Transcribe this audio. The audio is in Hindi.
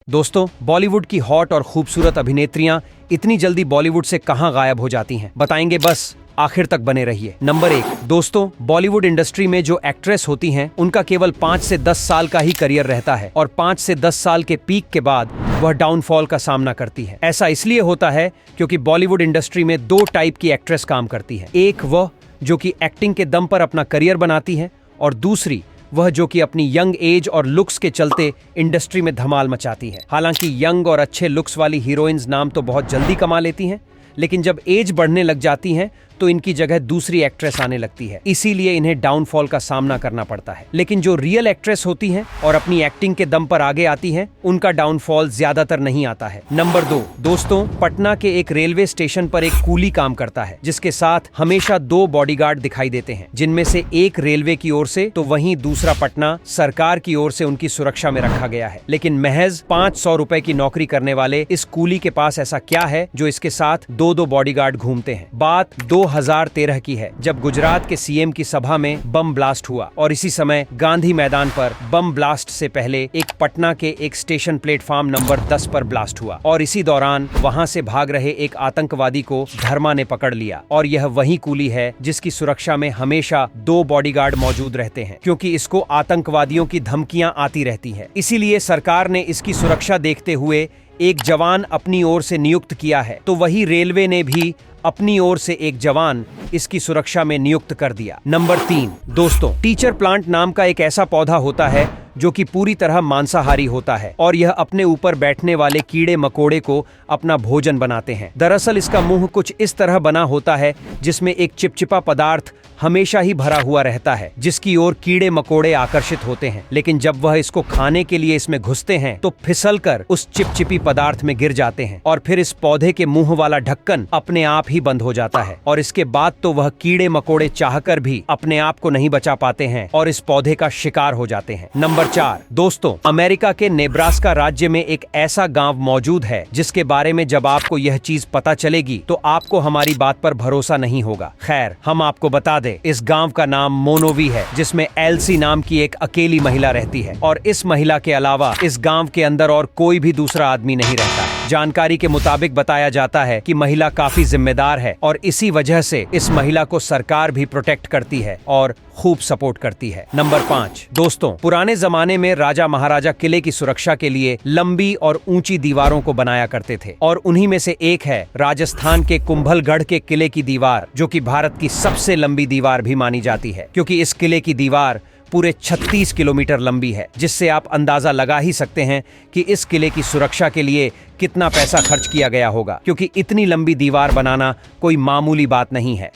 दोस्तों, बॉलीवुड की हॉट और खूबसूरत अभिनेत्रियां इतनी जल्दी बॉलीवुड से कहां गायब हो जाती हैं, बताएंगे, बस आखिर तक बने रहिए। नंबर 1, दोस्तों, बॉलीवुड इंडस्ट्री में जो एक्ट्रेस होती हैं उनका केवल 5 से 10 साल का ही करियर रहता है और 5 से 10 साल के पीक के बाद वह डाउनफॉल का सामना करती है। ऐसा इसलिए होता है क्योंकि बॉलीवुड इंडस्ट्री में 2 टाइप की एक्ट्रेस काम करती है। एक वह जो कि एक्टिंग के दम पर अपना करियर बनाती है और दूसरी वह जो कि अपनी यंग एज और लुक्स के चलते इंडस्ट्री में धमाल मचाती है। हालांकि यंग और अच्छे लुक्स वाली हीरोइंस नाम तो बहुत जल्दी कमा लेती हैं, लेकिन जब एज बढ़ने लग जाती हैं तो इनकी जगह दूसरी एक्ट्रेस आने लगती है, इसीलिए इन्हें डाउनफॉल का सामना करना पड़ता है। लेकिन जो रियल एक्ट्रेस होती हैं और अपनी एक्टिंग के दम पर आगे आती हैं, उनका डाउनफॉल ज्यादातर नहीं आता है। नंबर 2, दोस्तों, पटना के एक रेलवे स्टेशन पर एक कूली काम करता है जिसके साथ हमेशा 2 बॉडीगार्ड दिखाई देते हैं, जिनमें से एक रेलवे की ओर से तो वहीं दूसरा पटना सरकार की ओर से उनकी सुरक्षा में रखा गया है। लेकिन महज 500 रुपए की नौकरी करने वाले इस कूली के पास ऐसा क्या है जो इसके साथ 2-2 बॉडीगार्ड घूमते हैं। बात 2013 की है, जब गुजरात के सीएम की सभा में बम ब्लास्ट हुआ और इसी समय गांधी मैदान पर बम ब्लास्ट से पहले एक पटना के एक स्टेशन प्लेटफॉर्म नंबर 10 पर ब्लास्ट हुआ और इसी दौरान वहां से भाग रहे एक आतंकवादी को धर्मा ने पकड़ लिया। और यह वही कूली है जिसकी सुरक्षा में हमेशा 2 बॉडीगार्ड मौजूद रहते हैं, क्योंकि इसको आतंकवादियों की धमकियां आती रहती है। इसीलिए सरकार ने इसकी सुरक्षा देखते हुए एक जवान अपनी ओर से नियुक्त किया है, तो वही रेलवे ने भी अपनी ओर से एक जवान इसकी सुरक्षा में नियुक्त कर दिया। नंबर 3, दोस्तों, टीचर प्लांट नाम का एक ऐसा पौधा होता है जो कि पूरी तरह मांसाहारी होता है और यह अपने ऊपर बैठने वाले कीड़े मकोड़े को अपना भोजन बनाते हैं। दरअसल इसका मुंह कुछ इस तरह बना होता है जिसमें एक चिपचिपा पदार्थ हमेशा ही भरा हुआ रहता है, जिसकी ओर कीड़े मकोड़े आकर्षित होते हैं। लेकिन जब वह इसको खाने के लिए इसमें घुसते हैं तो फिसलकर उस चिपचिपी पदार्थ में गिर जाते हैं और फिर इस पौधे के मुंह वाला ढक्कन अपने आप ही बंद हो जाता है और इसके बाद तो वह कीड़े मकोड़े चाहकर भी अपने आप को नहीं बचा पाते हैं और इस पौधे का शिकार हो जाते हैं। नंबर 4, दोस्तों, अमेरिका के नेब्रास्का राज्य में एक ऐसा गांव मौजूद है जिसके बारे में जब आपको यह चीज पता चलेगी तो आपको हमारी बात पर भरोसा नहीं होगा। खैर, हम आपको बता दें, इस गांव का नाम मोनोवी है, जिसमें एल्सी नाम की एक अकेली महिला रहती है और इस महिला के अलावा इस गांव के अंदर और कोई भी दूसरा आदमी नहीं रहता है। जानकारी के मुताबिक बताया जाता है कि महिला काफी जिम्मेदार है और इसी वजह से इस महिला को सरकार भी प्रोटेक्ट करती है और खूब सपोर्ट करती है। नंबर 5, दोस्तों, पुराने जमाने में राजा महाराजा किले की सुरक्षा के लिए लंबी और ऊंची दीवारों को बनाया करते थे और उन्हीं में से एक है राजस्थान के कुंभलगढ़ के किले की दीवार, जो कि भारत की सबसे लंबी दीवार भी मानी जाती है, क्योंकि इस किले की दीवार पूरे 36 किलोमीटर लंबी है, जिससे आप अंदाजा लगा ही सकते हैं कि इस किले की सुरक्षा के लिए कितना पैसा खर्च किया गया होगा, क्योंकि इतनी लंबी दीवार बनाना कोई मामूली बात नहीं है।